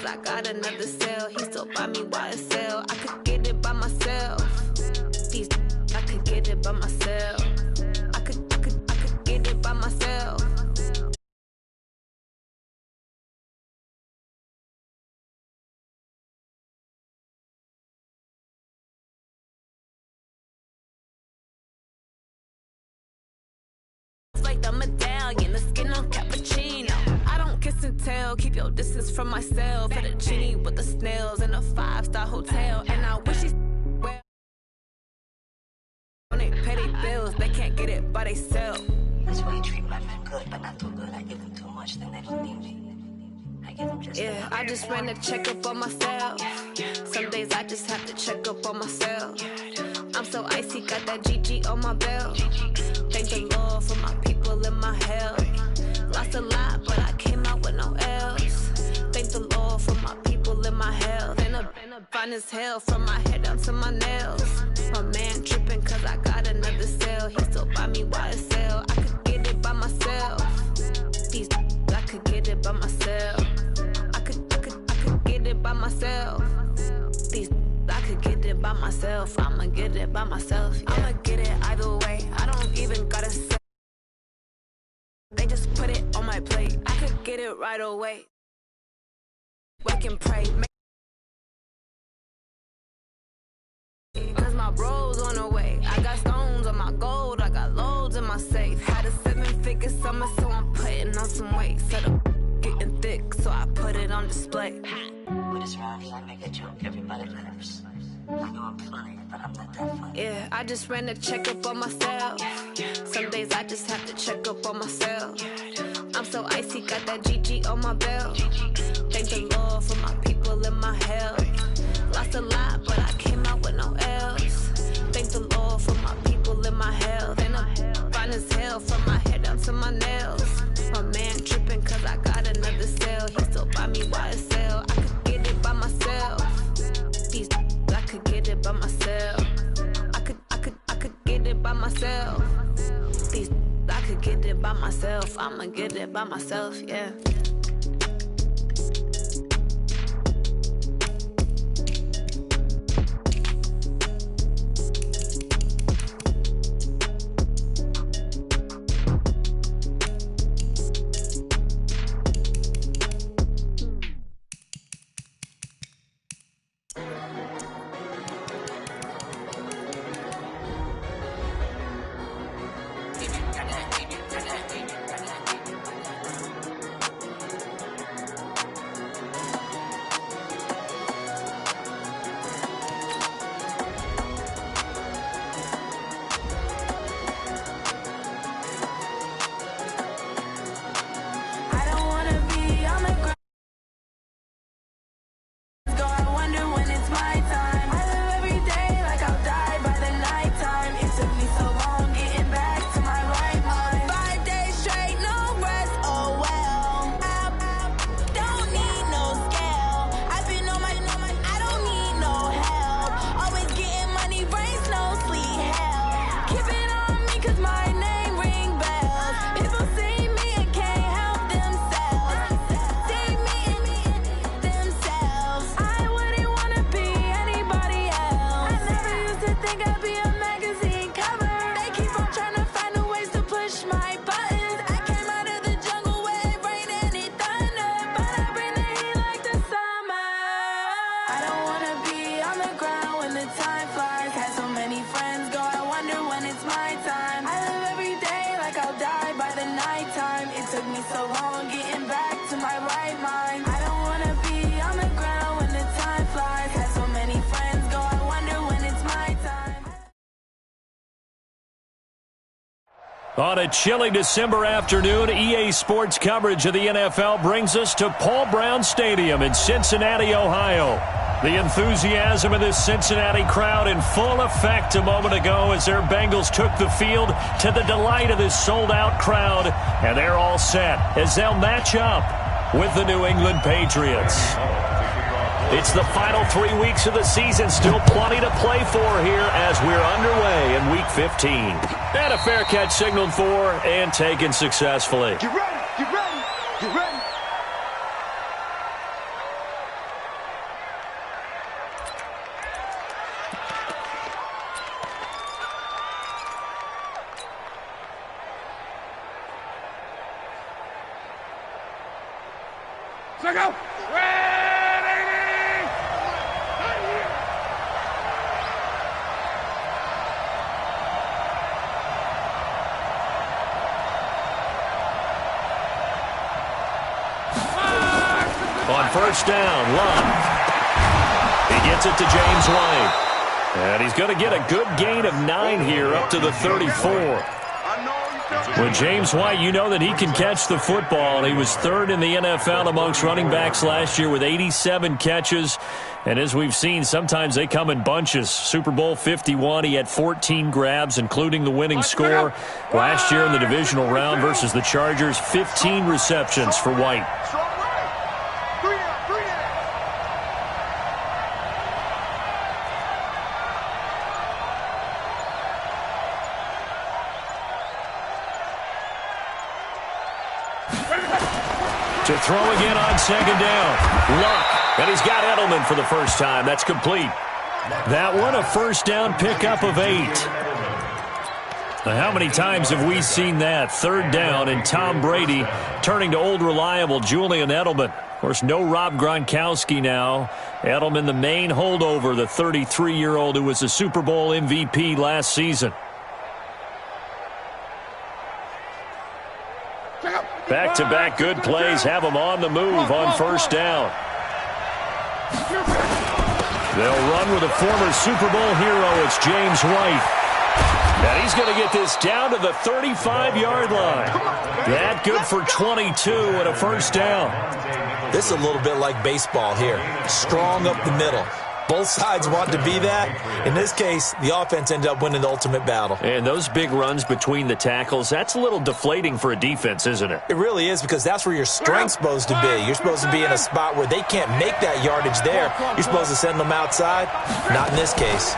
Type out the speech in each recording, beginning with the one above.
cause I got another cell. He still buy me YSL. I could get it by myself. These I could get it by myself. I could get it by myself. Like the medallion, the skin on cappuccino. I don't kiss and tell, keep your distance from myself. Fettuccine with the snails in a 5-star hotel. And I wish he's well. When they pay their bills, they can't get it by themselves. That's why you treat my men good, but not too good. I give them too much, then they don't need me. I give them just yeah, I just ran a checkup on myself. Some days I just have to check up on myself. I'm so icy, got that GG on my belt. Thank the Lord for my people in my health. Lost a lot, but I came out with no else. Thank the Lord for my people in my health. And I'm fine as hell from my head down to my nails. My man tripping cause I got another cell. He still buy me YSL. I could get it by myself. These I could get it by myself. I could get it by myself. These I could get it by myself. I'ma get it by myself. Yeah. I'ma get it either way. I don't even gotta say. They just put it on my plate. I could get it right away. Wake and pray. Cause my bro's on the way. I got stones on my gold. I got loads in my safe. Had a 7-figure summer, so I'm putting on some weight. Set up getting thick, so I put it on display. With this round, I make a joke, everybody laughs. I know I'm funny, but I'm not that funny. Yeah, I just ran a checkup on myself. Some days I just have to check up on myself. I'm so icy, got that GG on my belt. Thank the Lord for my people in my health. Lost a lot, but I came out with no else. Thank the Lord for my people in my health. And I'm fine as hell from my head down to my nails. My man tripping cause I got another cell. He still buy me YSL. I could get it by myself. These I could get it by myself. I could get it by myself. These I could get it by myself. I'ma get it by myself, yeah. On a chilly December afternoon, EA Sports coverage of the NFL brings us to Paul Brown Stadium in Cincinnati, Ohio. The enthusiasm of this Cincinnati crowd in full effect a moment ago as their Bengals took the field to the delight of this sold-out crowd. And they're all set as they'll match up with the New England Patriots. It's the final 3 weeks of the season. Still plenty to play for here as we're underway in Week 15. And a fair catch signaled for and taken successfully. Get ready, get ready, get ready. go. Ready. On first down, Love. He gets it to James White. And he's going to get a good gain of 9 here up to the 34. With James White, you know that he can catch the football. He was third in the NFL amongst running backs last year with 87 catches. And as we've seen, sometimes they come in bunches. Super Bowl 51, he had 14 grabs, including the winning score. Last year in the divisional round versus the Chargers, 15 receptions for White. To throw again on second down. Luck. And he's got Edelman for the first time. That's complete. That one, a first down pickup of 8. Now, how many times have we seen that? Third down and Tom Brady turning to old reliable Julian Edelman. Of course, no Rob Gronkowski now. Edelman, the main holdover, the 33-year-old who was a Super Bowl MVP last season. Back-to-back good plays have them on the move on first down. They'll run with a former Super Bowl hero. It's James White. And he's going to get this down to the 35-yard line. That good for 22 and a first down. This is a little bit like baseball here. Strong up the middle. Both sides want to be that. In this case, the offense ended up winning the ultimate battle. And those big runs between the tackles, that's a little deflating for a defense, isn't it? It really is, because that's where your strength's supposed to be. You're supposed to be in a spot where they can't make that yardage there. You're supposed to send them outside. Not in this case.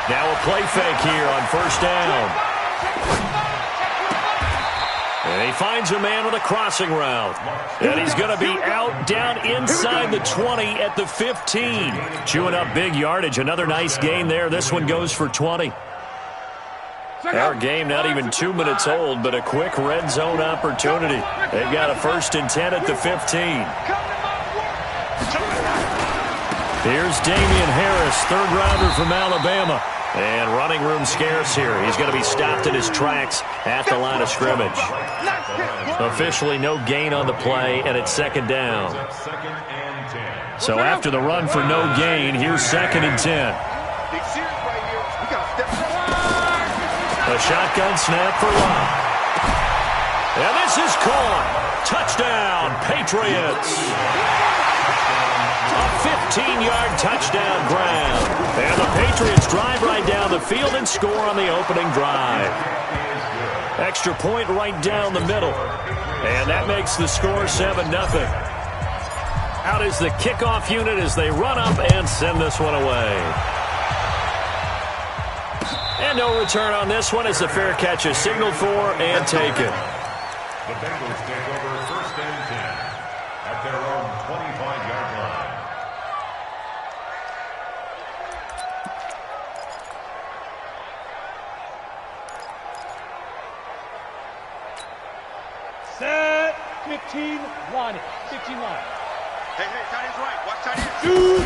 Now a play fake here on first down. And he finds a man with a crossing route. And he's going to be out down inside the 20 at the 15. Chewing up big yardage. Another nice gain there. This one goes for 20. Our game not even 2 minutes old, but a quick red zone opportunity. They've got a 1st and 10 at the 15. Here's Damian Harris, third rounder from Alabama. And running room scarce here. He's going to be stopped in his tracks at the line of scrimmage. Officially no gain on the play, and it's second down. So after the run for no gain, here's 2nd and 10. A shotgun snap for Love. And this is caught. Touchdown, Patriots. A 15-yard touchdown grab. And the Patriots drive right down the field and score on the opening drive. Extra point right down the middle. And that makes the score 7-0. Out is the kickoff unit as they run up and send this one away. And no return on this one as the fair catch is signaled for and taken. The Bengals take over 1st and 10 at their own 25-yard line. Set. 15 line. 15 line. Hey, tight end's right. Watch tight end.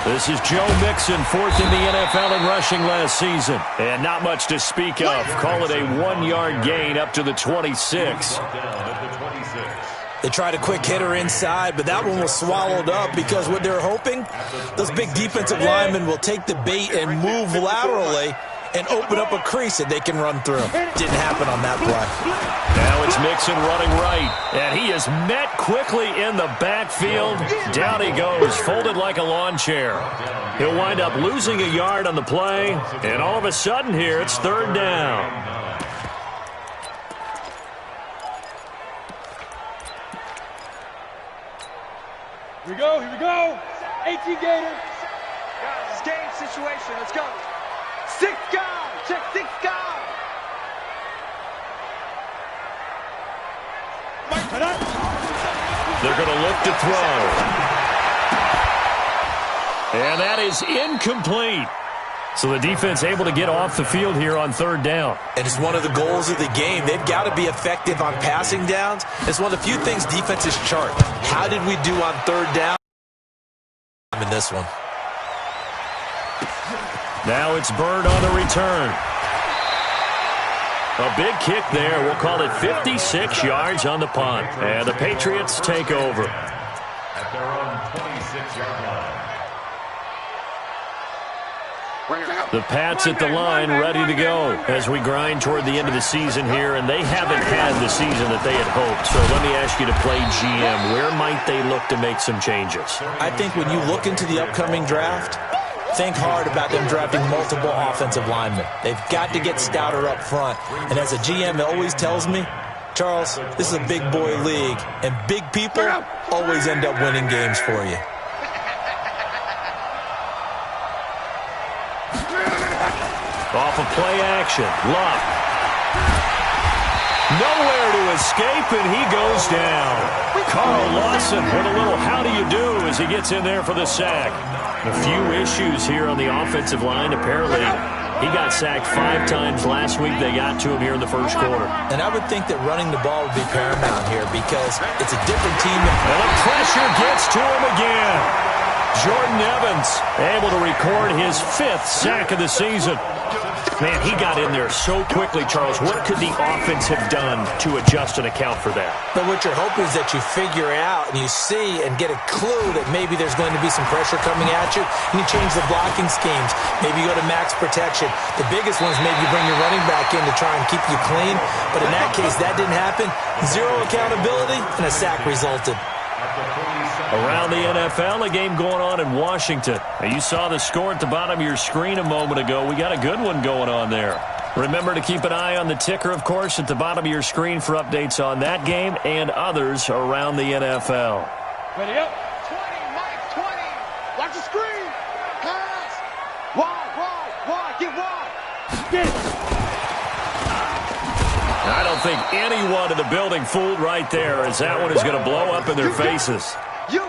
This is Joe Mixon, 4th in the NFL in rushing last season. And not much to speak of. Call it a 1-yard gain up to the 26. They tried a quick hitter inside, but that one was swallowed up because what they're hoping, those big defensive linemen will take the bait and move laterally and open up a crease that they can run through. Didn't happen on that play. Now it's Mixon running right, and he is met quickly in the backfield. Down he goes, folded like a lawn chair. He'll wind up losing a yard on the play, and all of a sudden here it's 3rd down. Here we go, here we go. 18 Gator. Guys, game situation, let's go. 6 guys, check 6 guys. They're going to look to throw. And that is incomplete. So the defense able to get off the field here on third down. And it's one of the goals of the game. They've got to be effective on passing downs. It's one of the few things defenses chart. How did we do on third down in this one? Now it's Bird on the return. A big kick there. We'll call it 56 yards on the punt. And the Patriots take over. At their own 26-yard line. The Pats at the line ready to go as we grind toward the end of the season here, and they haven't had the season that they had hoped. So let me ask you to play GM. Where might they look to make some changes? I think when you look into the upcoming draft, think hard about them drafting multiple offensive linemen. They've got to get stouter up front. And as a GM, it always tells me, Charles, this is a big boy league, and big people always end up winning games for you. Off of play action. Luck. Nowhere to escape, and he goes down. Carl Lawson with a little how do you do as he gets in there for the sack. A few issues here on the offensive line. Apparently, he got sacked 5 times last week. They got to him here in the first quarter. And I would think that running the ball would be paramount here because it's a different team. And the pressure gets to him again. Jordan Evans able to record his 5th sack of the season. Man, he got in there so quickly, Charles. What could the offense have done to adjust and account for that? But what you're hoping is that you figure out and you see and get a clue that maybe there's going to be some pressure coming at you, and you change the blocking schemes. Maybe you go to max protection. The biggest one is maybe you bring your running back in to try and keep you clean. But in that case, that didn't happen. 0 accountability, and a sack resulted. Around the NFL, a game going on in Washington. Now, you saw the score at the bottom of your screen a moment ago. We got a good one going on there. Remember to keep an eye on the ticker, of course, at the bottom of your screen for updates on that game and others around the NFL. Ready up. 20, Mike, 20. Watch the screen. Pass. Wide. Get wide. Get it. I don't think anyone in the building fooled right there, as that one is going to blow up in their faces.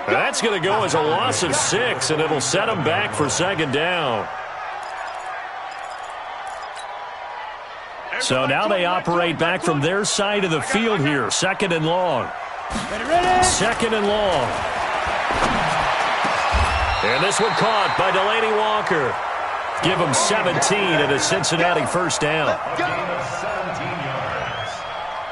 That's going to go as a loss of 6, and it'll set them back for second down. So now they operate back from their side of the field here. Second and long. Second and long. And this one caught by Delaney Walker. Give them 17 and a Cincinnati first down.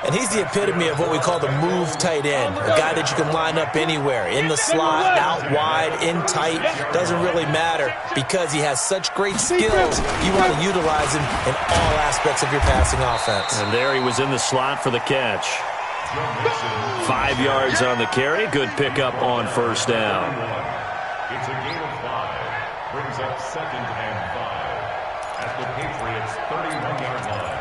And he's the epitome of what we call the move tight end, a guy that you can line up anywhere, in the slot, out wide, in tight, doesn't really matter because he has such great skills. You want to utilize him in all aspects of your passing offense. And there he was in the slot for the catch. 5 yards on the carry, good pickup on first down. It's a gain of 5, brings up 2nd and 5 at the Patriots' 31-yard line.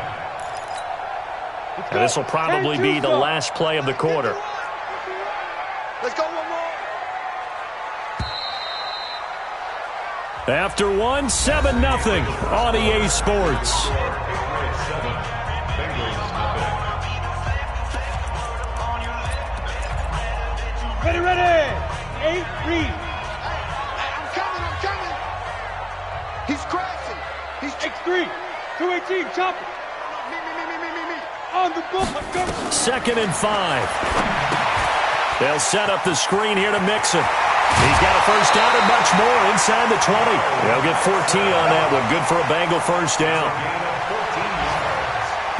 And this will probably be the last play of the quarter. Let's go one more. After 7-0 on EA Sports. Ready. 8, read. I'm coming. He's crashing. He's X3. 218, chop it. Me. On the book. 2nd and 5. They'll set up the screen here to Mixon. He's got a first down and much more inside the 20. They'll get 14 on that one. Good for a Bengal first down.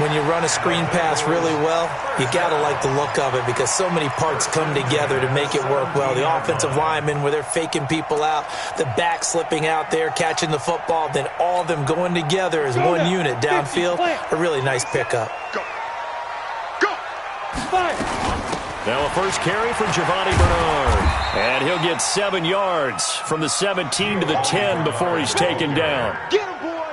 When you run a screen pass really well, you got to like the look of it because so many parts come together to make it work well. The offensive linemen, where they're faking people out, the back slipping out there, catching the football, then all of them going together as one unit downfield. A really nice pickup. Go. Fire. Now a first carry for Giovanni Bernard. And he'll get 7 yards from the 17 to the 10 before he's taken down. Get him, boy.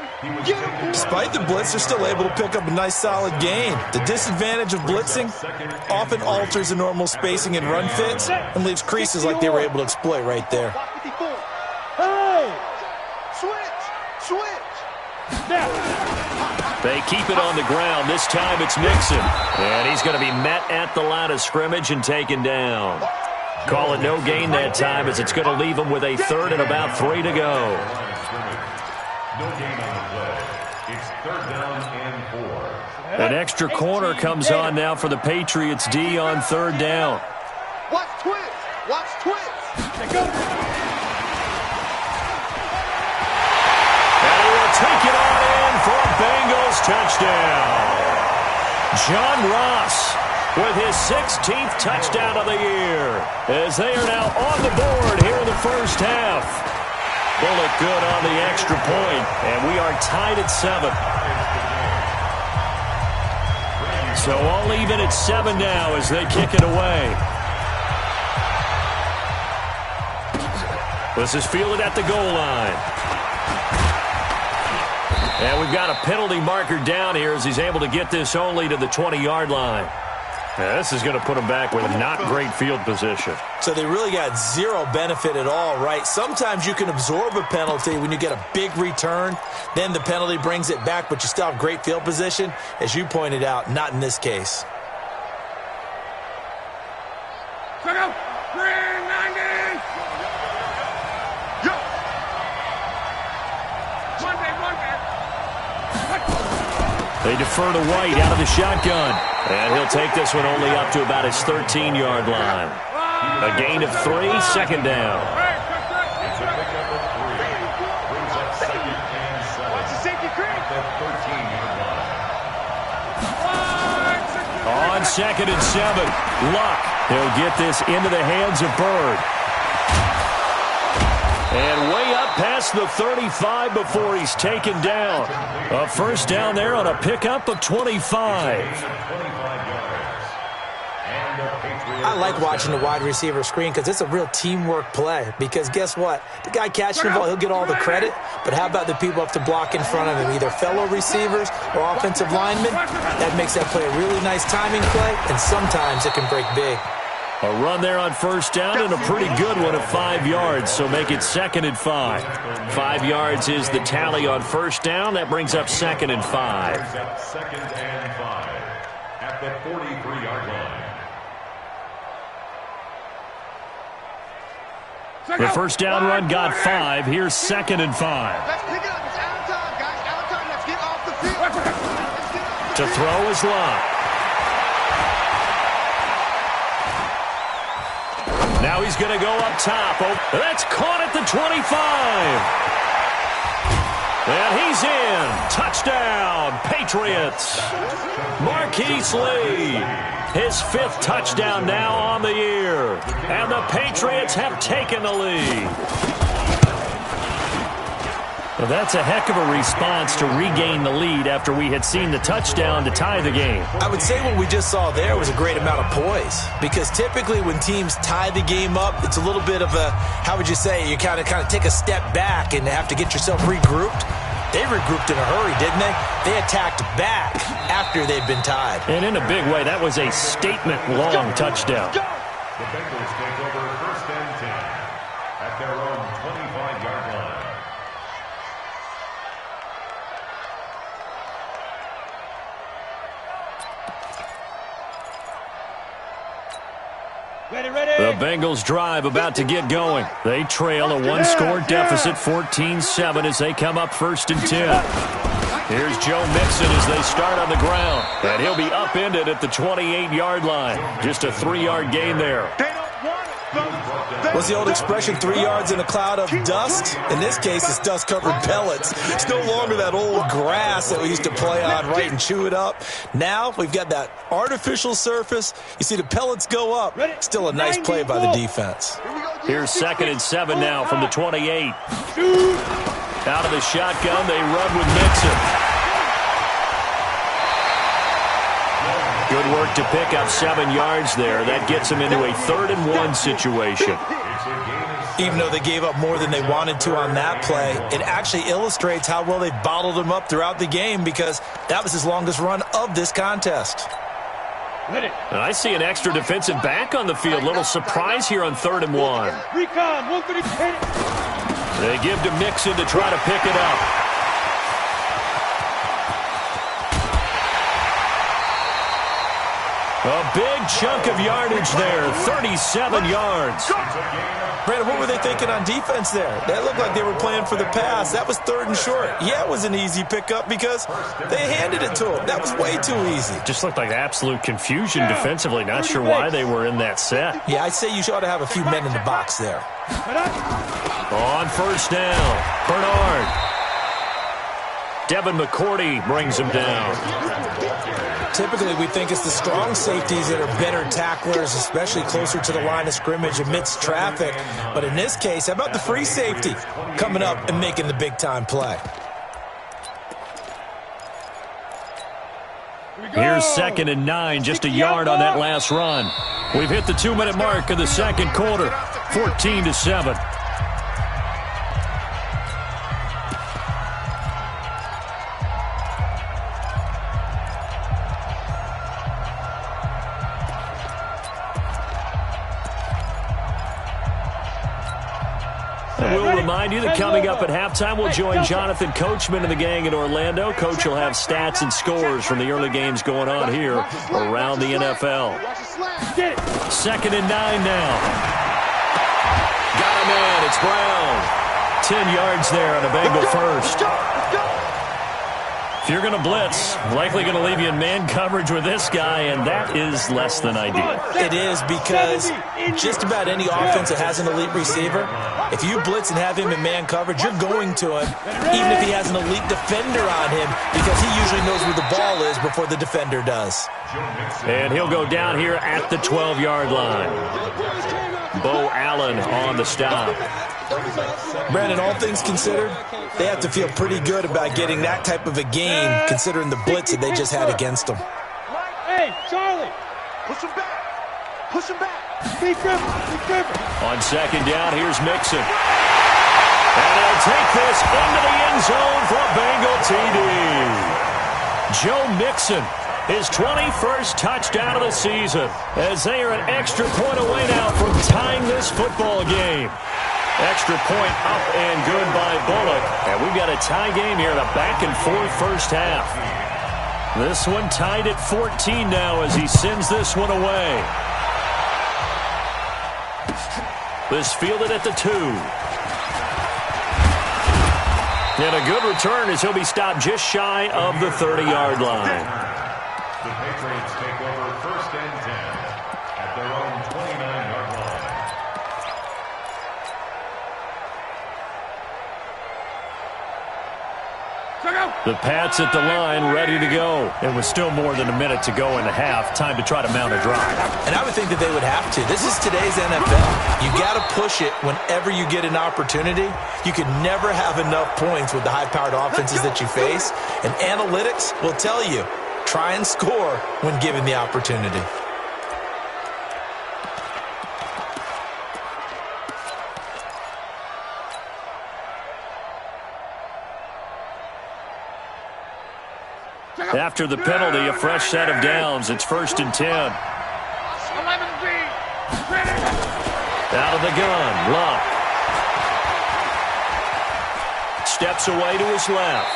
Despite the blitz, they're still able to pick up a nice solid gain. The disadvantage of blitzing often alters the normal spacing and run fits and leaves creases like they were able to exploit right there. Hey! Switch! They keep it on the ground. This time it's Mixon. And he's going to be met at the line of scrimmage and taken down. Call it no gain that time as it's going to leave him with a 3rd and about 3 to go. No gain on the play. It's 3rd down and 4. An extra corner comes on now for the Patriots D on 3rd down. Watch twins. Watch twins. Go. And he will take it on in for a Bengals touchdown. John Ross with his 16th touchdown of the year, as they are now on the board here in the first half. Bullet good on the extra point, and we are tied at 7. So all even at 7 now as they kick it away. This is fielded at the goal line. And we've got a penalty marker down here as he's able to get this only to the 20-yard line. Now, this is going to put him back with not great field position. So they really got zero benefit at all, right? Sometimes you can absorb a penalty when you get a big return. Then the penalty brings it back, but you still have great field position. As you pointed out, not in this case. Check out. 390. Yo. They defer to White out of the shotgun. And he'll take this one only up to about his 13-yard line. A gain of 3, 2nd down. It's a pickup of 3. Brings up 2nd and 7. Watch the safety creep. The 13-yard line. On 2nd and 7, Luck. He'll get this into the hands of Bird. And way up past the 35 before he's taken down. A first down there on a pickup of 25. I like watching the wide receiver screen because it's a real teamwork play. Because guess what? The guy catching the ball, he'll get all the credit. But how about the people up to block in front of him, either fellow receivers or offensive linemen? That makes that play a really nice timing play, and sometimes it can break big. A run there on first down and a pretty good one at 5 yards, so make it 2nd and 5. 5 yards is the tally on first down. That brings up 2nd and 5. 2nd and 5 at the 43-yard line. The first down run got 5. Here's 2nd and 5. Let's pick it up. It's out of time, guys. Out of time. Let's get off the field. To throw is Locke. Now he's going to go up top. Oh, that's caught at the 25. And he's in. Touchdown, Patriots. Marquise Lee, his 5th touchdown now on the year. And the Patriots have taken the lead. Well, that's a heck of a response to regain the lead after we had seen the touchdown to tie the game. I would say what we just saw there was a great amount of poise, because typically when teams tie the game up, it's a little bit of a, how would you say, you kind of take a step back and have to get yourself regrouped. They regrouped in a hurry, didn't they? They attacked back after they'd been tied. And in a big way, that was a statement-long touchdown. The Bengals take over 1st and 10 at their own 25-yard line. The Bengals drive about to get going. They trail a 1-score deficit, 14-7, as they come up 1st and 10. Here's Joe Mixon as they start on the ground. And he'll be upended at the 28-yard line. Just a 3-yard gain there. What's the old expression, 3 yards in a cloud of dust? In this case, it's dust-covered pellets. It's no longer that old grass that we used to play on, right, and chew it up. Now we've got that artificial surface. You see the pellets go up. Still a nice play by the defense. Here's 2nd and 7 now from the 28. Out of the shotgun, they run with Mixon. Good work to pick up 7 yards there. That gets them into a 3rd and 1 situation. Even though they gave up more than they wanted to on that play, it actually illustrates how well they've bottled them up throughout the game, because that was his longest run of this contest. And I see an extra defensive back on the field. Little surprise here on 3rd and 1. They give to Mixon to try to pick it up. A big chunk of yardage there, 37 yards. Brandon, what were they thinking on defense there? That looked like they were playing for the pass. That was 3rd and short. Yeah, it was an easy pickup because they handed it to him. That was way too easy. Just looked like absolute confusion defensively. Not sure why they were in that set. Yeah, I'd say you ought to have a few men in the box there. On first down, Bernard. Devin McCourty brings him down. Typically, we think it's the strong safeties that are better tacklers, especially closer to the line of scrimmage amidst traffic. But in this case, how about the free safety coming up and making the big-time play? Here's 2nd and 9, just a yard on that last run. We've hit the 2-minute mark of the second quarter, 14-7. We'll remind you that coming up at halftime, we'll join Jonathan Coachman and the gang in Orlando. Coach will have stats and scores from the early games going on here around the NFL. 2nd and 9 now. Got him in. It's Brown. 10 yards there on a Bengal first. If you're going to blitz, likely going to leave you in man coverage with this guy, and that is less than ideal. It is because just about any offense that has an elite receiver, if you blitz and have him in man coverage, you're going to him, even if he has an elite defender on him, because he usually knows where the ball is before the defender does. And he'll go down here at the 12-yard line. Bo Allen on the stop. Brandon, all things considered, they have to feel pretty good about getting that type of a game, considering the blitz that they just had against them. Hey, Charlie, push him back. Push him back. Be careful. On 2nd down, here's Mixon. And he'll take this into the end zone for a Bengal TD. Joe Mixon, his 21st touchdown of the season, as they are an extra point away now from tying this football game. Extra point up and good by Bullock. And we've got a tie game here in a back-and-forth first half. This one tied at 14 now as he sends this one away. This fielded at the 2. And a good return as he'll be stopped just shy of the 30-yard line. The Patriots take over 1st and 10 at their own 29-yard line. The Pats at the line, ready to go. It was still more than a minute to go in the half. Time to try to mount a drive. And I would think that they would have to. This is today's NFL. You got to push it whenever you get an opportunity. You can never have enough points with the high-powered offenses that you face. And analytics will tell you, try and score when given the opportunity. After the penalty, a fresh set of downs. It's 1st and 10. 11B. Out of the gun, Luck. Steps away to his left.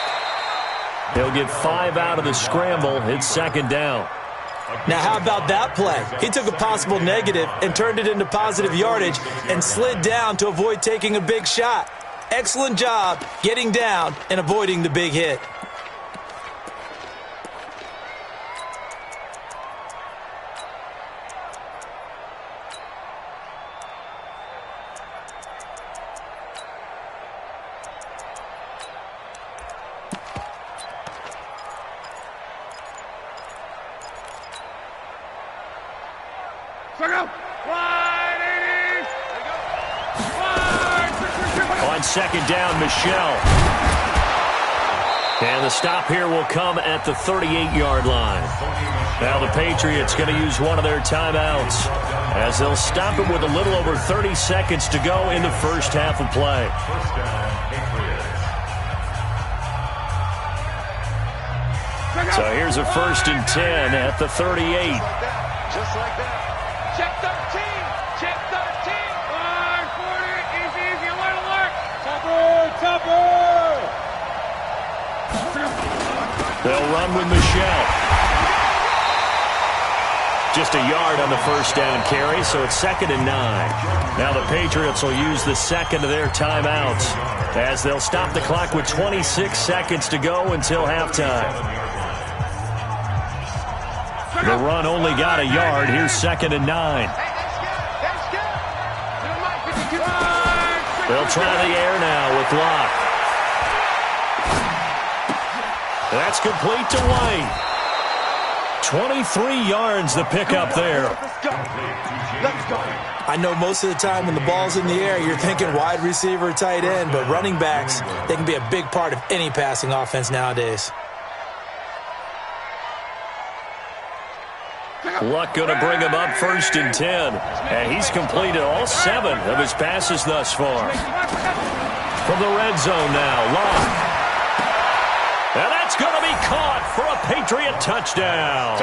He'll get 5 out of the scramble. It's 2nd down. Now, how about that play? He took a possible negative and turned it into positive yardage and slid down to avoid taking a big shot. Excellent job getting down and avoiding the big hit. On 2nd down, Michelle. And the stop here will come at the 38-yard line. Now the Patriots going to use one of their timeouts as they'll stop it with a little over 30 seconds to go in the first half of play. So here's a 1st and 10 at the 38. Just like that. Check 13. Check 13. 40. Easy. Alert. Topper. Topper. They'll run with Michelle. just a yard on the first down carry, so it's 2nd and 9. Now the Patriots will use the second of their timeouts as they'll stop the clock with 26 seconds to go until halftime. The run only got a yard. Here's 2nd and 9. They'll try the air now with Locke. That's complete to White. 23 yards the pickup there. I know most of the time when the ball's in the air, you're thinking wide receiver, tight end, but running backs, they can be a big part of any passing offense nowadays. Luck going to bring him up 1st and 10. And he's completed all 7 of his passes thus far. From the red zone now, Luck. And that's going to be caught for a Patriot touchdown.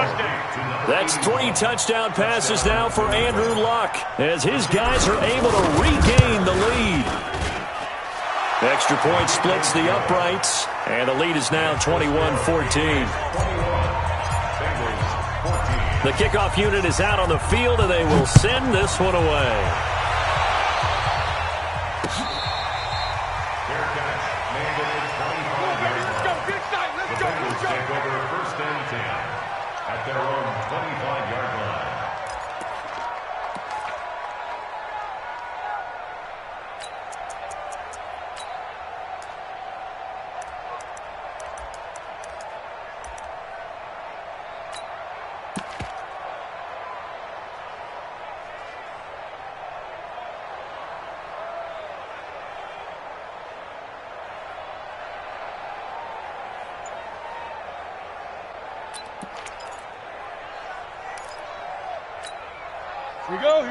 That's 3 touchdown passes now for Andrew Luck as his guys are able to regain the lead. Extra point splits the uprights, and the lead is now 21-14. The kickoff unit is out on the field, and they will send this one away. Their own 25-yard line.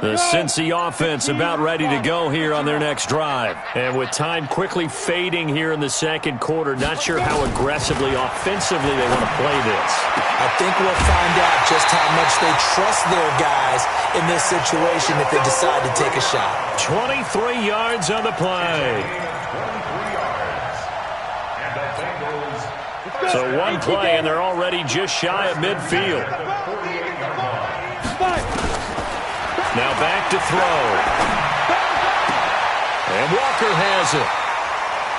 The Cincy offense about ready to go here on their next drive. And with time quickly fading here in the second quarter, not sure how aggressively, offensively they want to play this. I think we'll find out just how much they trust their guys in this situation if they decide to take a shot. 23 yards on the play. So one play, and they're already just shy of midfield. Now back to throw. And Walker has it.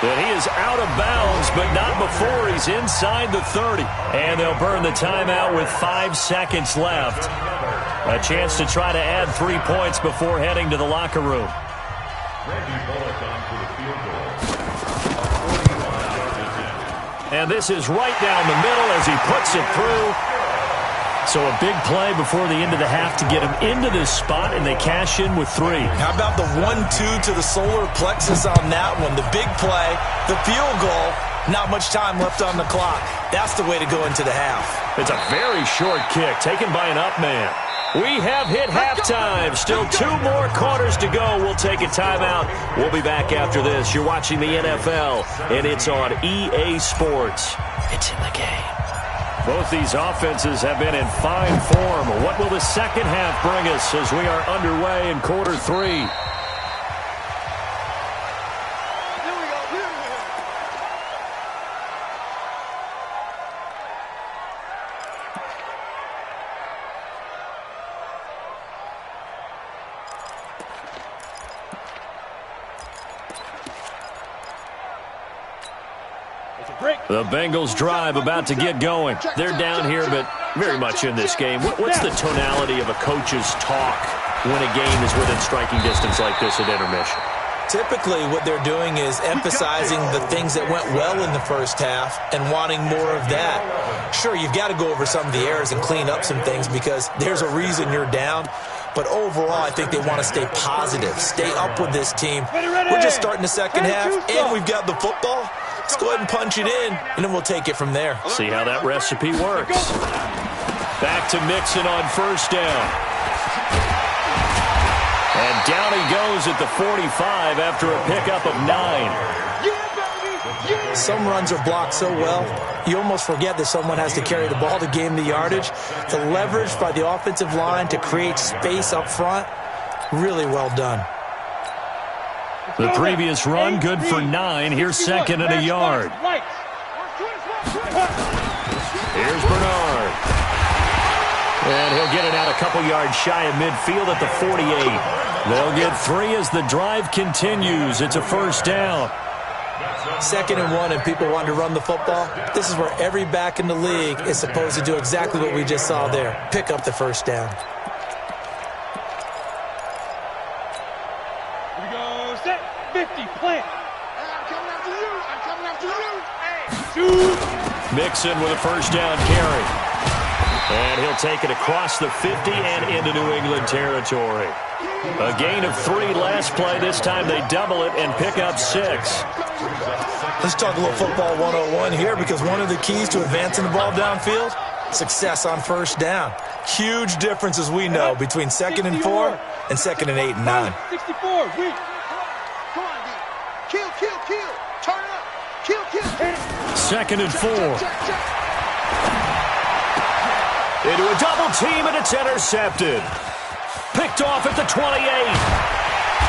And he is out of bounds, but not before he's inside the 30. And they'll burn the timeout with 5 seconds left. A chance to try to add 3 points before heading to the locker room. And this is right down the middle as he puts it through. So a big play before the end of the half to get him into this spot, and they cash in with 3. How about the 1-2 to the solar plexus on that one? The big play, the field goal, not much time left on the clock. That's the way to go into the half. It's a very short kick taken by an up man. We have hit halftime. Still 2 more quarters to go. We'll take a timeout. We'll be back after this. You're watching the NFL, and it's on EA Sports. It's in the game. Both these offenses have been in fine form. What will the second half bring us as we are underway in quarter 3? The Bengals drive about to get going. They're down here, but very much in this game. What's the tonality of a coach's talk when a game is within striking distance like this at intermission? Typically, what they're doing is emphasizing the things that went well in the first half and wanting more of that. Sure, you've got to go over some of the errors and clean up some things because there's a reason you're down. But overall, I think they want to stay positive, stay up with this team. We're just starting the second half, and we've got the football. Let's go ahead and punch it in, and then we'll take it from there. See how that recipe works. Back to Mixon on first down. And down he goes at the 45 after a pickup of 9. Some runs are blocked so well, you almost forget that someone has to carry the ball to gain the yardage. The leverage by the offensive line to create space up front, really well done. The previous run, good for 9. Here's second and a yard. Here's Bernard. And he'll get it out a couple yards shy of midfield at the 48. They'll get 3 as the drive continues. It's a first down. 2nd and 1 and people want to run the football. This is where every back in the league is supposed to do exactly what we just saw there. Pick up the first down. Here we go. Set. 50. Plant. I'm coming after you. I'm coming after you. Hey. Shoot. Mixon with a first down carry. And he'll take it across the 50 and into New England territory. A gain of 3 last play. This time they double it and pick up 6. Let's talk a little football 101 here, because one of the keys to advancing the ball downfield, success on first down. Huge difference, as we know, between 2nd and 4 and 2nd and 8 and 9. 64. Weak. Come on, D. Kill. Turn it up. Kill. 2nd and 4. Into a double team, and it's intercepted. Picked off at the 28.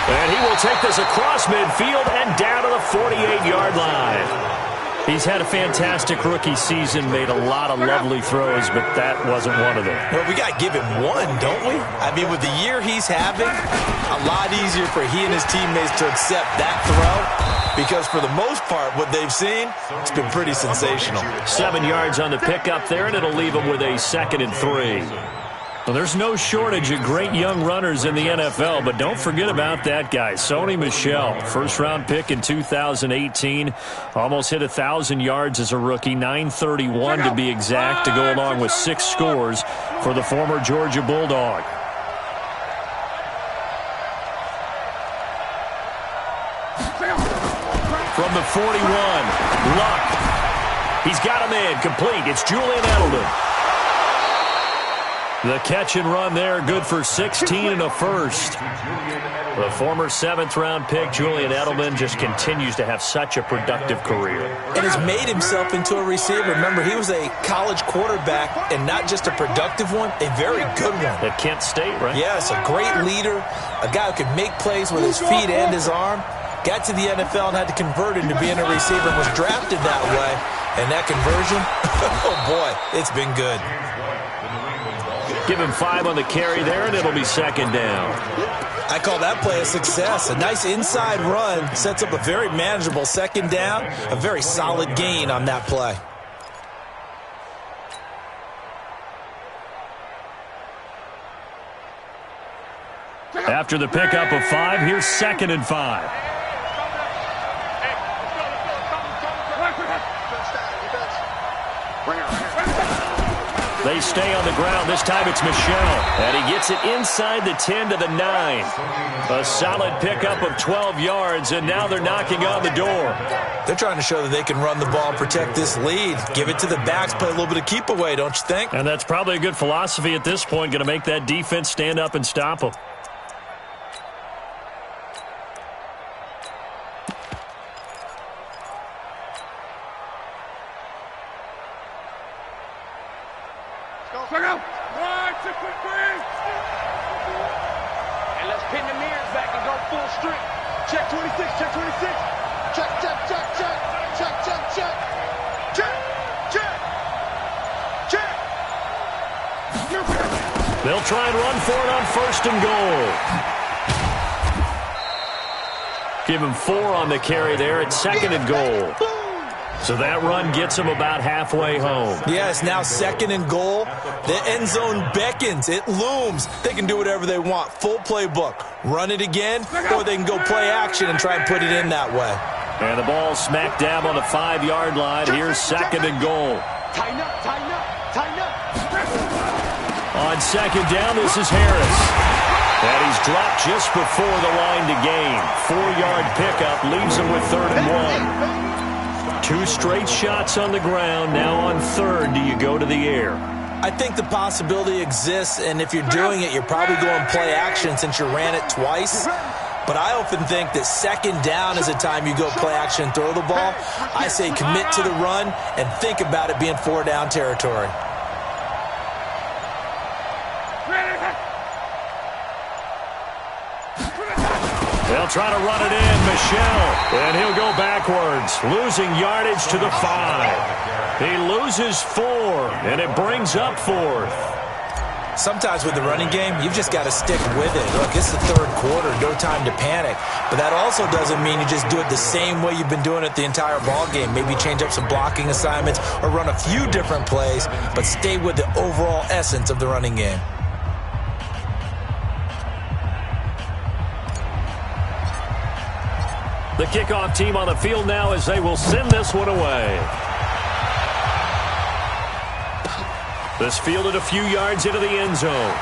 And he will take this across midfield and down to the 48-yard line. He's had a fantastic rookie season, made a lot of lovely throws, but that wasn't one of them. Well, we got to give him one, don't we? I mean, with the year he's having, a lot easier for he and his teammates to accept that throw, because for the most part, what they've seen, it's been pretty sensational. 7 yards on the pickup there, and it'll leave him with a 2nd and 3. Well, there's no shortage of great young runners in the NFL, but don't forget about that guy, Sony Michel. First-round pick in 2018. Almost hit 1,000 yards as a rookie, 931 to be exact, to go along with 6 scores for the former Georgia Bulldog. From the 41, Luck. He's got him in, complete. It's Julian Edelman. The catch and run there, good for 16 and a first. The former 7th-round pick, Julian Edelman, just continues to have such a productive career. And has made himself into a receiver. Remember, he was a college quarterback, and not just a productive one, a very good one. At Kent State, right? Yes, a great leader, a guy who could make plays with his feet and his arm. Got to the NFL and had to convert into being a receiver and was drafted that way. And that conversion, oh boy, it's been good. Give him 5 on the carry there, and it'll be 2nd down. I call that play a success. A nice inside run sets up a very manageable 2nd down, a very solid gain on that play. After the pickup of 5, here's 2nd and 5. They stay on the ground. This time it's Michel. And he gets it inside the 10 to the 9. A solid pickup of 12 yards, and now they're knocking on the door. They're trying to show that they can run the ball and protect this lead. Give it to the backs, play a little bit of keep away, don't you think? And that's probably a good philosophy at this point, going to make that defense stand up and stop them. And let's pin the mirrors back and go full strength. Check 26, check 26. Check. They'll try and run for it on 1st and goal. Give him 4 on the carry there at 2nd and goal. So that run gets them about halfway home. Yes, now 2nd and goal. The end zone beckons. It looms. They can do whatever they want. Full playbook. Run it again, or they can go play action and try and put it in that way. And the ball smacked down on the 5-yard line. Here's 2nd and goal. Tighten up. On 2nd down, this is Harris. And he's dropped just before the line to gain. 4-yard pickup leaves him with 3rd and 1. 2 straight shots on the ground. Now on 3rd, do you go to the air? I think the possibility exists, and if you're doing it, you're probably going play action since you ran it twice. But I often think that 2nd down is a time you go play action and throw the ball. I say commit to the run and think about it being 4-down territory. They'll try to run it in, Michel, and he'll go backwards, losing yardage to the 5. He loses 4, and it brings up 4th. Sometimes with the running game, you've just got to stick with it. Look, it's the third quarter, no time to panic. But that also doesn't mean you just do it the same way you've been doing it the entire ball game. Maybe change up some blocking assignments or run a few different plays, but stay with the overall essence of the running game. The kickoff team on the field now as they will send this one away. This fielded a few yards into the end zone.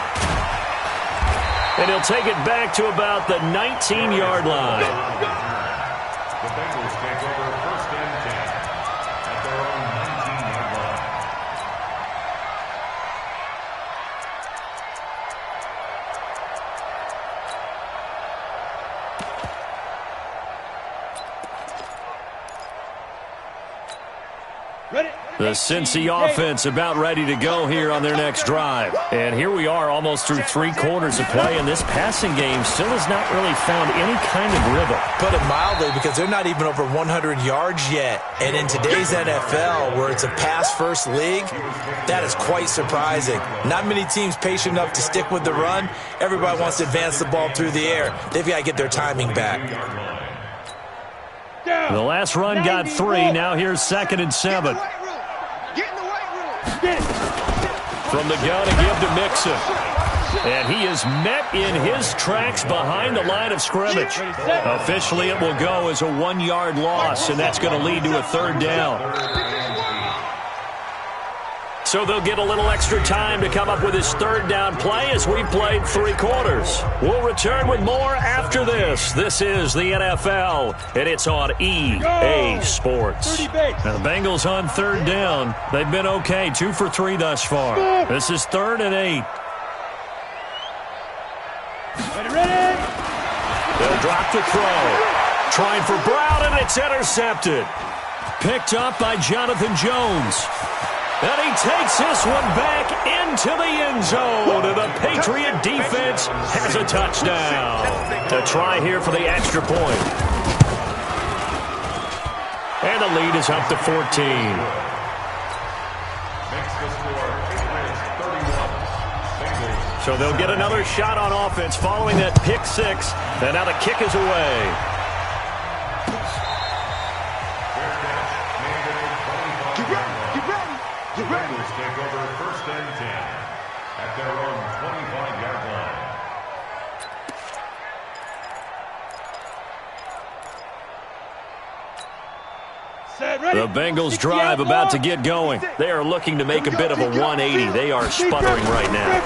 And he'll take it back to about the 19-yard line. The Bengals take over 1st and 10 at their own 19-yard line. The Cincy offense about ready to go here on their next drive. And here we are almost through 3 quarters of play, and this passing game still has not really found any kind of rhythm. Put it mildly, because they're not even over 100 yards yet. And in today's NFL, where it's a pass-first league, that is quite surprising. Not many teams patient enough to stick with the run. Everybody wants to advance the ball through the air. They've got to get their timing back. The last run got 3. Now here's 2nd and 7. From the gun, a give to Mixon. And he is met in his tracks behind the line of scrimmage. Officially, it will go as a 1-yard loss, and that's going to lead to a 3rd down. So they'll get a little extra time to come up with his 3rd down play as we played 3 quarters. We'll return with more after this. This is the NFL, and it's on EA Sports. Now the Bengals on 3rd down. They've been okay, 2 for 3 thus far. This is 3rd and 8. Ready? They'll drop the throw. Trying for Brown, and it's intercepted. Picked up by Jonathan Jones. And he takes this one back into the end zone. And the Patriot defense has a touchdown. To try here for the extra point. And the lead is up to 14. Makes the score Patriots 31. So they'll get another shot on offense following that pick 6. And now the kick is away. The Bengals take over 1st and 10 at their own 25-yard line. The Bengals drive about to get going. They are looking to make a bit of a 180. They are sputtering right now.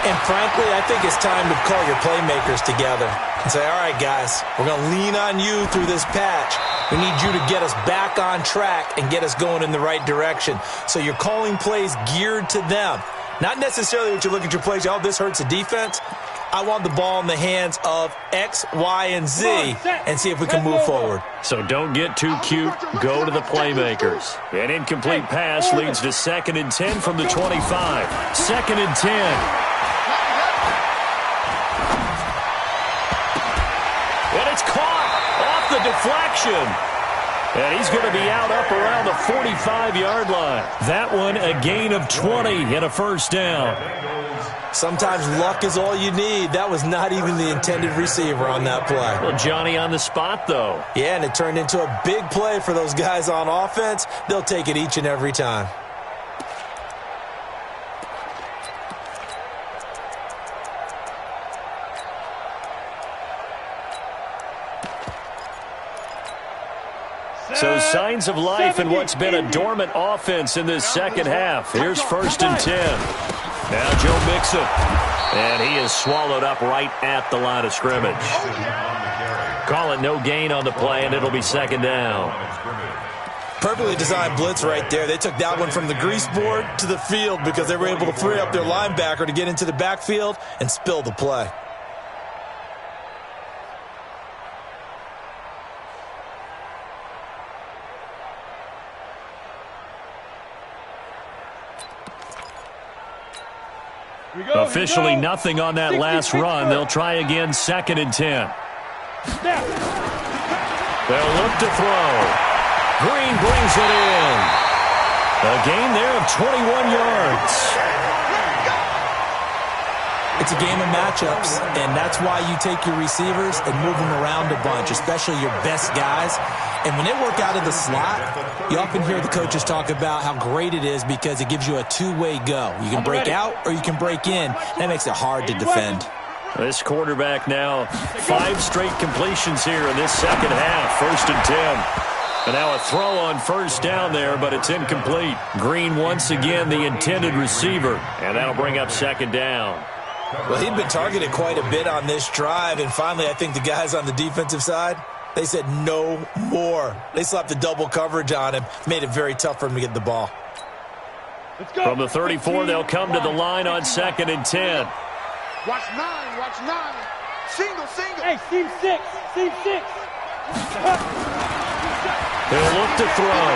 And frankly, I think it's time to call your playmakers together and say, all right, guys, we're going to lean on you through this patch. We need you to get us back on track and get us going in the right direction. So you're calling plays geared to them. Not necessarily that you look at your plays, oh, this hurts the defense. I want the ball in the hands of X, Y, and Z and see if we can move forward. So don't get too cute. Go to the playmakers. An incomplete pass leads to 2nd and 10 from the 25. 2nd and 10. And it's caught off the deflection. And he's going to be out up around the 45-yard line. That one a gain of 20 and a 1st down. Sometimes luck is all you need. That was not even the intended receiver on that play. Well, Johnny on the spot, though. Yeah, and it turned into a big play for those guys on offense. They'll take it each and every time. So signs of life in what's been a dormant offense in this 2nd half. Here's 1st and 10. Now Joe Mixon. And he is swallowed up right at the line of scrimmage. Call it no gain on the play, and it'll be 2nd down. Perfectly designed blitz right there. They took that one from the grease board to the field because they were able to free up their linebacker to get into the backfield and spill the play. Officially nothing on that last run. They'll try again, 2nd and 10. They'll look to throw. Green brings it in. A gain there of 21 yards. It's a game of matchups, and that's why you take your receivers and move them around a bunch, especially your best guys. And when they work out of the slot, you often hear the coaches talk about how great it is because it gives you a two-way go. You can break out or you can break in. That makes it hard to defend. This quarterback now 5 straight completions here in this second half. 1st and 10. And now a throw on first down there, but it's incomplete. Green once again the intended receiver, and that'll bring up 2nd down. Well, he'd been targeted quite a bit on this drive, and finally I think the guys on the defensive side, they said no more. They slapped the double coverage on him, made it very tough for him to get the ball. From the 34, they'll come to the line on 2nd and 10. Watch 9, watch 9. Single. Hey, seam 6, seam 6. He'll look to throw.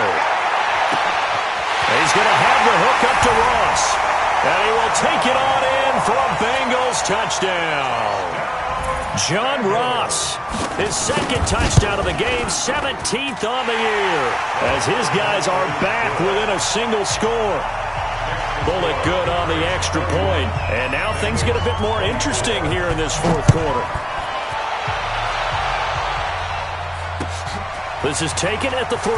He's going to have the hook up to Ross. And he will take it on in for a Bengals touchdown. John Ross, his 2nd touchdown of the game, 17th on the year, as his guys are back within a single score. Bullet good on the extra point. And now things get a bit more interesting here in this 4th quarter. This is taken at the 3.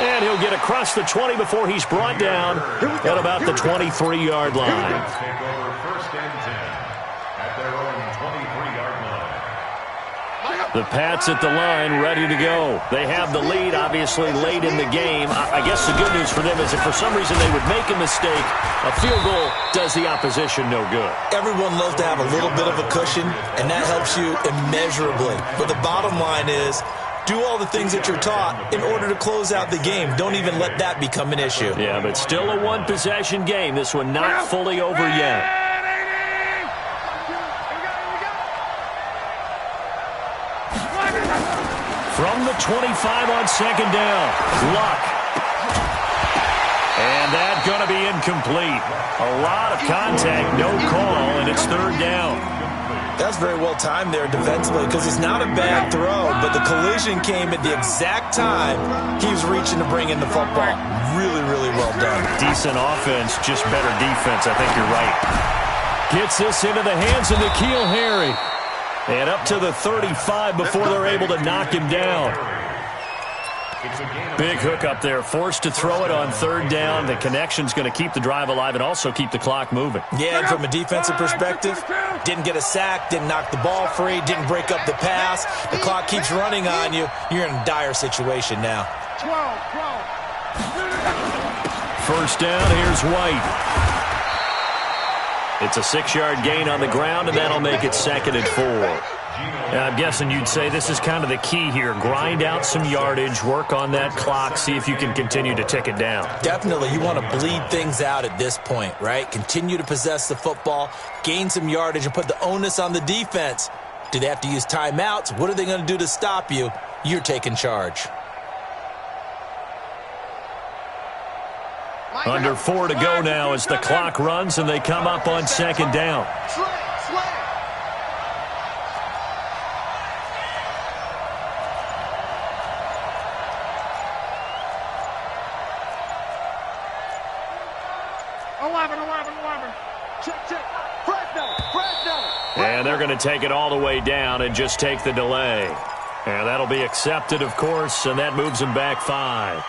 And he'll get across the 20 before he's brought down at about the 23-yard line. Take over 1st and 10 at their own 23-yard line. The Pats at the line, ready to go. They have the lead, obviously, late in the game. I guess the good news for them is if for some reason they would make a mistake, a field goal does the opposition no good. Everyone loves to have a little bit of a cushion, and that helps you immeasurably. But the bottom line is, do all the things that you're taught in order to close out the game. Don't even let that become an issue. Yeah, but still a one-possession game. This one not fully over yet. From the 25 on 2nd down, Luck. And that's going to be incomplete. A lot of contact, no call, and it's 3rd down. That's very well timed there defensively because it's not a bad throw, but the collision came at the exact time he was reaching to bring in the football. Really, really well done. Decent offense, just better defense. I think you're right. Gets this into the hands of N'Keal Harry. And up to the 35 before they're able to knock him down. Big hook up there. Forced to throw it on 3rd down. The connection's going to keep the drive alive and also keep the clock moving. Yeah, and from a defensive perspective, didn't get a sack, didn't knock the ball free, didn't break up the pass. The clock keeps running on you. You're in a dire situation now. 1st down, here's White. It's a 6-yard gain on the ground, and that'll make it 2nd and 4. Now, I'm guessing you'd say this is kind of the key here. Grind out some yardage, work on that clock, see if you can continue to tick it down. Definitely. You want to bleed things out at this point, right? Continue to possess the football, gain some yardage, and put the onus on the defense. Do they have to use timeouts? What are they going to do to stop you? You're taking charge. Under 4 to go now as the clock runs and they come up on 2nd down. And they're going to take it all the way down and just take the delay. And that'll be accepted, of course, and that moves them back 5.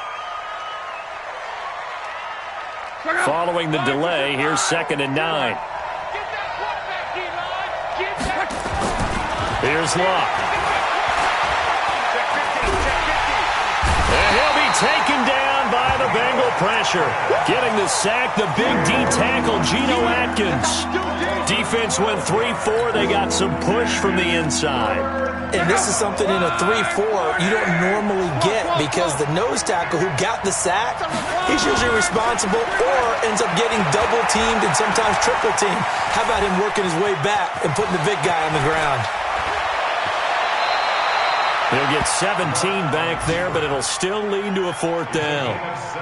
Following the delay, here's 2nd and 9. Here's Luck. And he'll be taken down by the Bengal pressure. Getting the sack, the big D tackle, Geno Atkins. Defense went 3-4. They got some push from the inside. And this is something in a 3-4 you don't normally get because the nose tackle who got the sack, he's usually responsible or ends up getting double-teamed and sometimes triple-teamed. How about him working his way back and putting the big guy on the ground? He'll get 17 back there, but it'll still lead to a 4th down.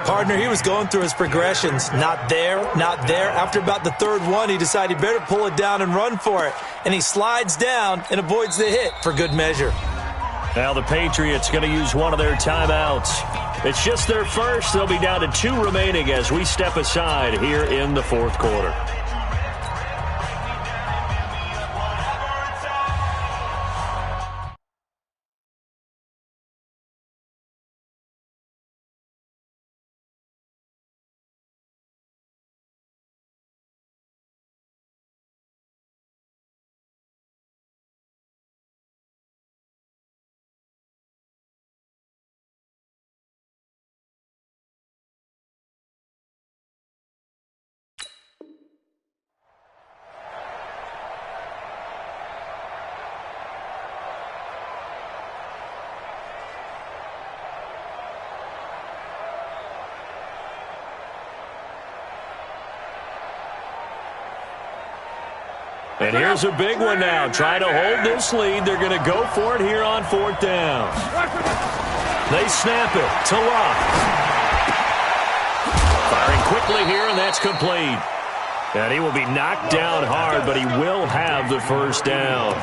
Partner, he was going through his progressions. Not there, not there. After about the 3rd one, he decided he better pull it down and run for it. And he slides down and avoids the hit for good measure. Now the Patriots going to use one of their timeouts. It's just their first. They'll be down to 2 remaining as we step aside here in the 4th quarter. And here's a big one now. Trying to hold this lead. They're going to go for it here on 4th down. They snap it to Luck. Firing quickly here, and that's complete. And he will be knocked down hard, but he will have the first down.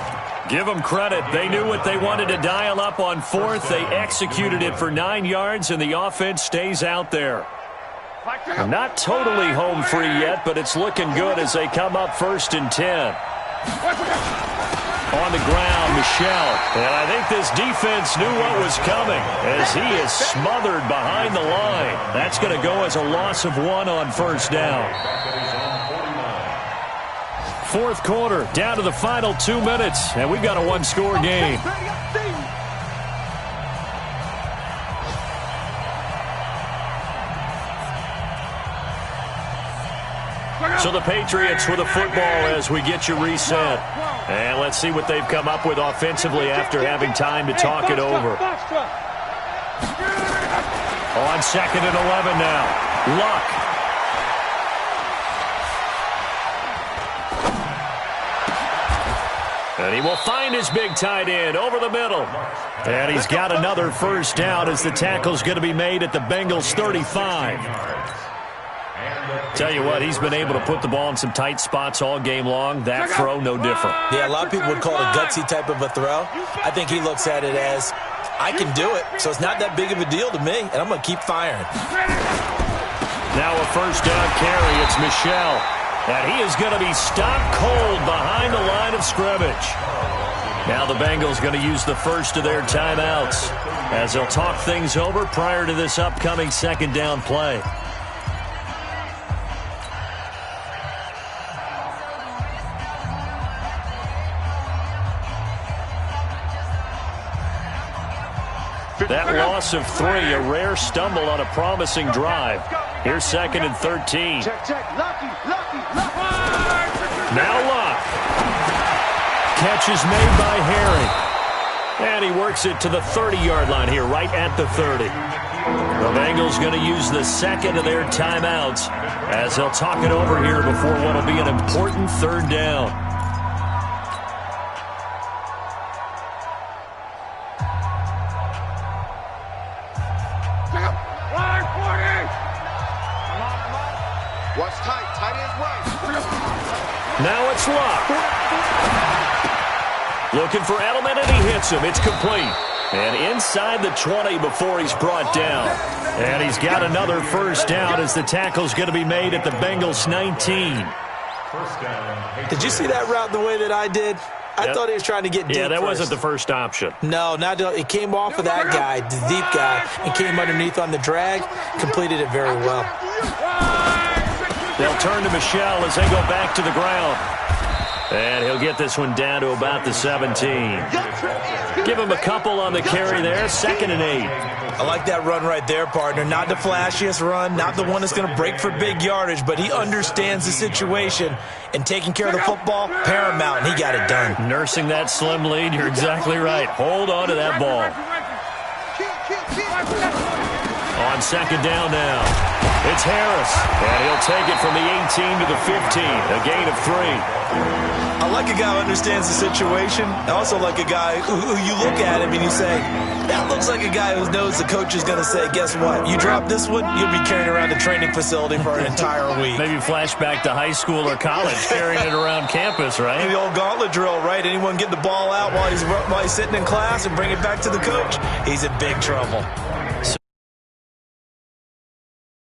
Give them credit. They knew what they wanted to dial up on 4th. They executed it for 9 yards, and the offense stays out there. Not totally home free yet, but it's looking good as they come up 1st and 10. On the ground, Michel. And I think this defense knew what was coming as he is smothered behind the line. That's going to go as a loss of 1 on 1st down. 4th quarter, down to the final 2 minutes, and we've got a 1-score game. So the Patriots with the football as we get you reset. And let's see what they've come up with offensively after having time to talk it over. On 2nd and 11 now. Luck. And he will find his big tight end over the middle. And he's got another first down as the tackle's going to be made at the Bengals 35. Tell you what, he's been able to put the ball in some tight spots all game long. That throw, no different. Yeah, a lot of people would call it a gutsy type of a throw. I think he looks at it as, I can do it, so it's not that big of a deal to me, and I'm going to keep firing. Now a first down carry. It's Michel. And he is going to be stopped cold behind the line of scrimmage. Now the Bengals going to use the first of their timeouts as they'll talk things over prior to this upcoming 2nd down play. That loss of 3, a rare stumble on a promising drive. Here's 2nd and 13. Now Luck. Catch is made by Herring. And he works it to the 30-yard line here, right at the 30. The Bengals going to use the 2nd of their timeouts as they'll talk it over here before what will be an important 3rd down. Now it's Luck. Looking for Edelman, and he hits him. It's complete. And inside the 20 before he's brought down. And he's got another first down as the tackle's going to be made at the Bengals 19. Did you see that route the way that I did? I thought he was trying to get deep. Yeah, that wasn't the first option. No, it came off of that guy, the deep guy, and came underneath on the drag. Completed it very well. They'll turn to Michel as they go back to the ground. And he'll get this one down to about the 17. Give him a couple on the carry there. 2nd and 8. I like that run right there, partner. Not the flashiest run, not the one that's going to break for big yardage, but he understands the situation, and taking care of the football, paramount, and he got it done. Nursing that slim lead, you're exactly right. Hold on to that ball. On 2nd down now. It's Harris, and he'll take it from the 18 to the 15, a gain of 3. I like a guy who understands the situation. I also like a guy who you look at him and you say, that looks like a guy who knows the coach is going to say, guess what? You drop this one, you'll be carrying around the training facility for an entire week. Maybe flashback to high school or college, carrying it around campus, right? The old gauntlet drill, right? Anyone get the ball out while he's sitting in class and bring it back to the coach? He's in big trouble.